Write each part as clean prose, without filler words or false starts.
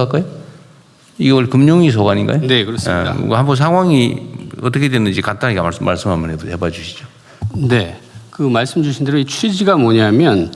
할까요? 이게 원래 금융위 소관인가요? 네, 그렇습니다. 한번 상황이 어떻게 됐는지 간단하게 말씀 한번 해봐 주시죠. 네, 그 말씀 주신 대로 이 취지가 뭐냐면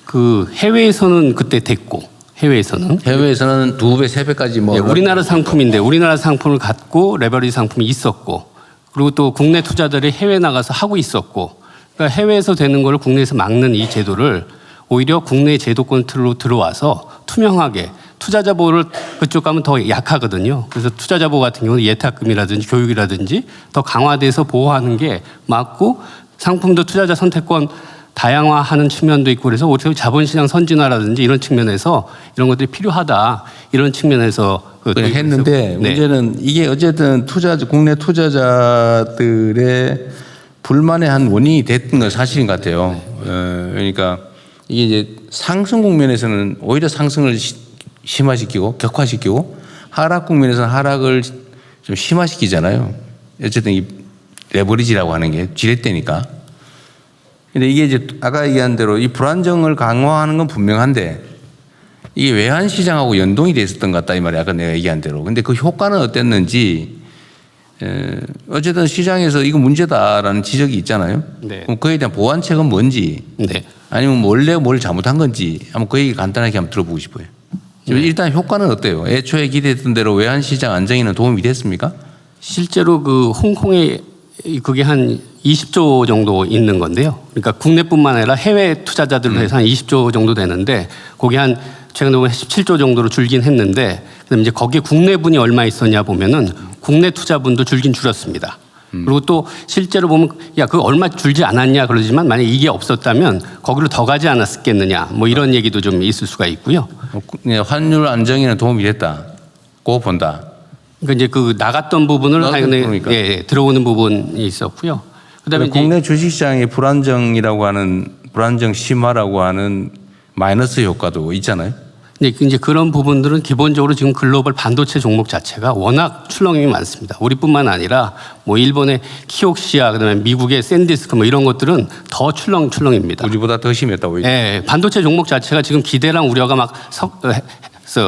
그 해외에서는 그때 됐고 해외에서는 2배, 3배까지 뭐 네, 우리나라 상품인데 우리나라 상품을 갖고 레버리지 상품이 있었고 그리고 또 국내 투자들이 해외 나가서 하고 있었고 그러니까 해외에서 되는 걸 국내에서 막는 이 제도를 오히려 국내 제도권 틀로 들어와서 투명하게 투자자 보호를 그쪽 가면 더 약하거든요. 그래서 투자자 보호 같은 경우는 예탁금이라든지 교육이라든지 더 강화돼서 보호하는 게 맞고 상품도 투자자 선택권 다양화하는 측면도 있고 그래서 오히려 자본시장 선진화라든지 이런 측면에서 이런 것들이 필요하다 이런 측면에서 했는데 네. 문제는 이게 어쨌든 국내 투자자들의 불만의 한 원인이 됐던 건 사실인 것 같아요. 그러니까 이게 이제 상승 국면에서는 오히려 상승을 심화시키고 격화시키고 하락 국면에서는 하락을 좀 심화시키잖아요. 어쨌든 이 레버리지라고 하는 게 지렛대니까. 근데 이게 이제 아까 얘기한 대로 이 불안정을 강화하는 건 분명한데 이게 외환 시장하고 연동이 돼 있었던 것 같다 이 말이야. 아까 내가 얘기한 대로. 근데 그 효과는 어땠는지 어쨌든 시장에서 이거 문제다라는 지적이 있잖아요. 네. 그럼 그에 대한 보완책은 뭔지 네. 아니면 원래 뭘 잘못한 건지 한번 그 얘기 간단하게 한번 들어보고 싶어요. 일단 효과는 어때요? 애초에 기대했던 대로 외환 시장 안정에는 도움이 됐습니까? 실제로 그 홍콩에 그게 한 20조 정도 있는 건데요. 그러니까 국내뿐만 아니라 해외 투자자들로 해서 한 20조 정도 되는데 거기 한 최근에 보면 17조 정도로 줄긴 했는데 그다음에 이제 거기에 국내분이 얼마 있었냐 보면은 국내 투자분도 줄긴 줄었습니다. 그리고 또 실제로 보면 야 그거 얼마 줄지 않았냐 그러지만 만약에 이게 없었다면 거기로 더 가지 않았겠느냐 뭐 이런 얘기도 좀 있을 수가 있고요. 환율 안정에는 도움이 됐다고 본다. 그러니까 이제 그 나갔던 부분을 그러니까. 들어오는 부분이 있었고요. 그다음에 국내 주식시장의 불안정이라고 하는 불안정 심화라고 하는 마이너스 효과도 있잖아요. 이제 그런 부분들은 기본적으로 지금 글로벌 반도체 종목 자체가 워낙 출렁임이 많습니다. 우리뿐만 아니라 뭐 일본의 키옥시아 그다음에 미국의 샌디스크 뭐 이런 것들은 더 출렁입니다. 우리보다 더 심했다고. 네, 반도체 종목 자체가 지금 기대랑 우려가 막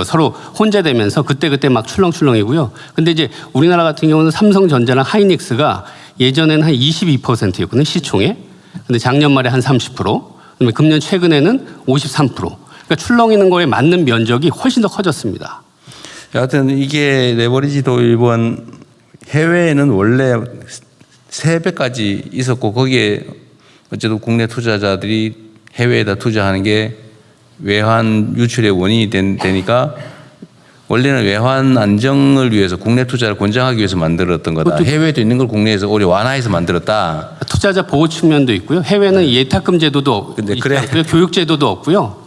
서로 혼재되면서 그때 막 출렁이고요. 근데 이제 우리나라 같은 경우는 삼성전자랑 하이닉스가 예전에는 한 22%였거든요, 시총에. 근데 작년 말에 한 30%, 그다음에 금년 최근에는 53%. 그러니까 출렁이는 거에 맞는 면적이 훨씬 더 커졌습니다. 여하튼 이게 레버리지도 일본 해외에는 원래 3배까지 있었고 거기에 어쨌든 국내 투자자들이 해외에다 투자하는 게 외환 유출의 원인이 되니까 원래는 외환 안정을 위해서 국내 투자를 권장하기 위해서 만들었던 거다. 해외에도 있는 걸 국내에서 오히려 완화해서 만들었다. 투자자 보호 측면도 있고요. 해외는 예탁금 제도도 없고요. 교육 제도도 없고요.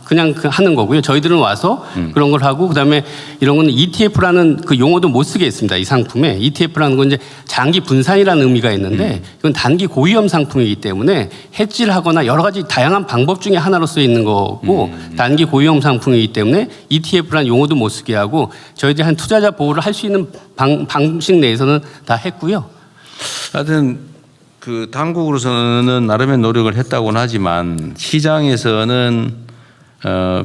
그냥 하는 거고요. 저희들은 와서 그런 걸 하고 그다음에 이런 건 ETF라는 그 용어도 못 쓰게 했습니다. 이 상품에 ETF라는 건 이제 장기 분산이라는 의미가 있는데 이건 단기 고위험 상품이기 때문에 해지를 하거나 여러 가지 다양한 방법 중에 하나로 쓰여 있는 거고 단기 고위험 상품이기 때문에 ETF라는 용어도 못 쓰게 하고 저희들이 한 투자자 보호를 할 수 있는 방식 내에서는 다 했고요. 하여튼 그 당국으로서는 나름의 노력을 했다고는 하지만 시장에서는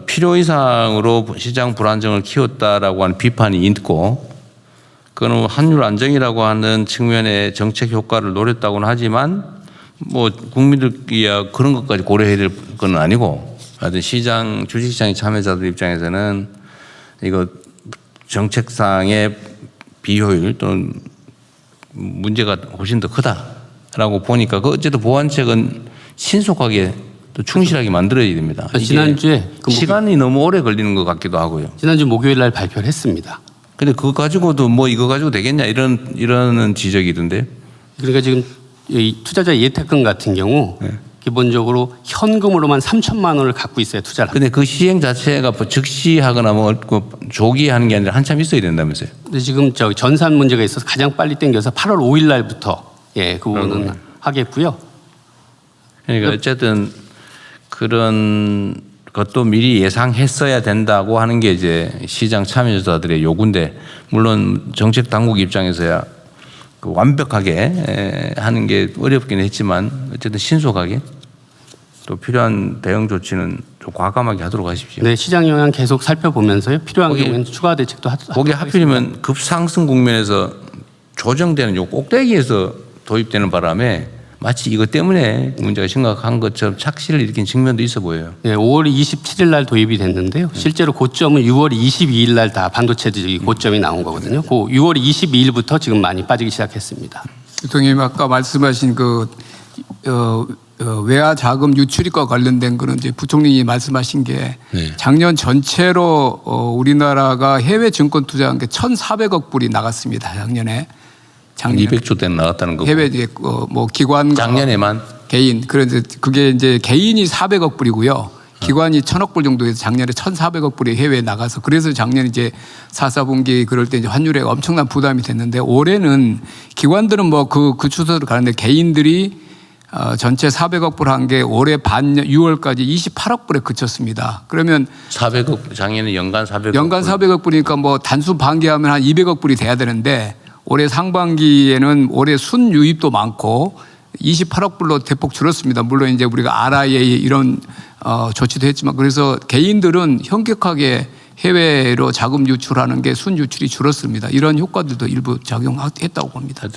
필요 이상으로 시장 불안정을 키웠다라고 하는 비판이 있고 그건 환율 안정이라고 하는 측면의 정책 효과를 노렸다고는 하지만 뭐 국민들이야 그런 것까지 고려해야 될 건 아니고 하여튼 주식시장의 참여자들 입장에서는 이거 정책상의 비효율 또는 문제가 훨씬 더 크다라고 보니까 그 어쨌든 보완책은 신속하게 또 충실하게 만들어야 됩니다. 지난주에 시간이 너무 오래 걸리는 것 같기도 하고요. 지난주 목요일 날 발표를 했습니다. 근데 그거 가지고도 뭐 이거 가지고 되겠냐 이런 지적이던데. 그러니까 지금 이 투자자 예탁금 같은 경우 기본적으로 현금으로만 3천만 원을 갖고 있어야 투자를. 근데 그 시행 자체가 즉시하거나 뭐 조기에 하는 게 아니라 한참 있어야 된다면서요. 근데 지금 전산 문제가 있어서 가장 빨리 당겨서 8월 5일 날부터 그 부분은 하겠고요. 그러니까 어쨌든 그런 것도 미리 예상했어야 된다고 하는 게 이제 시장 참여자들의 요구인데 물론 정책 당국 입장에서야 완벽하게 하는 게 어렵긴 했지만 어쨌든 신속하게 또 필요한 대응 조치는 좀 과감하게 하도록 하십시오. 네, 시장 영향 계속 살펴보면서요. 필요한 거기- 경우에는 추가 대책도 거기 하필이면 급상승 국면에서 조정되는 요 꼭대기에서 도입되는 바람에 마치 이것 때문에 문제가 심각한 것처럼 착시를 일으킨 측면도 있어 보여요. 네, 5월 27일 날 도입이 됐는데요. 실제로 고점은 6월 22일 날 다 반도체들이 고점이 나온 거거든요. 그 6월 22일부터 지금 많이 빠지기 시작했습니다. 대통령님 아까 말씀하신 외화 자금 유출입과 관련된 거는 이제 부총리님이 말씀하신 게 네. 작년 전체로 우리나라가 해외 증권 투자한 게 1,400억 불이 나갔습니다. 작년에. 200조 대는 나왔다는 거고. 해외 이제 뭐 기관과 작년에만 개인 그런데 그게 이제 개인이 400억 불이고요. 기관이 1,000억 불 정도에서 작년에 1,400억 불이 해외에 나가서 그래서 작년 이제 4분기 그럴 때 이제 환율에 엄청난 부담이 됐는데 올해는 기관들은 뭐 그 추세로 가는데 개인들이 전체 400억 불 한 게 올해 반년 6월까지 28억 불에 그쳤습니다. 그러면 400억 작년에 연간 400억. 연간 400억 불이니까 뭐 단순 반기하면 한 200억 불이 돼야 되는데 올해 상반기에는 올해 순유입도 많고 28억 불로 대폭 줄었습니다. 물론 이제 우리가 RIA 이런 조치도 했지만 그래서 개인들은 현격하게 해외로 자금 유출하는 게 순유출이 줄었습니다. 이런 효과들도 일부 작용했다고 봅니다. 하여튼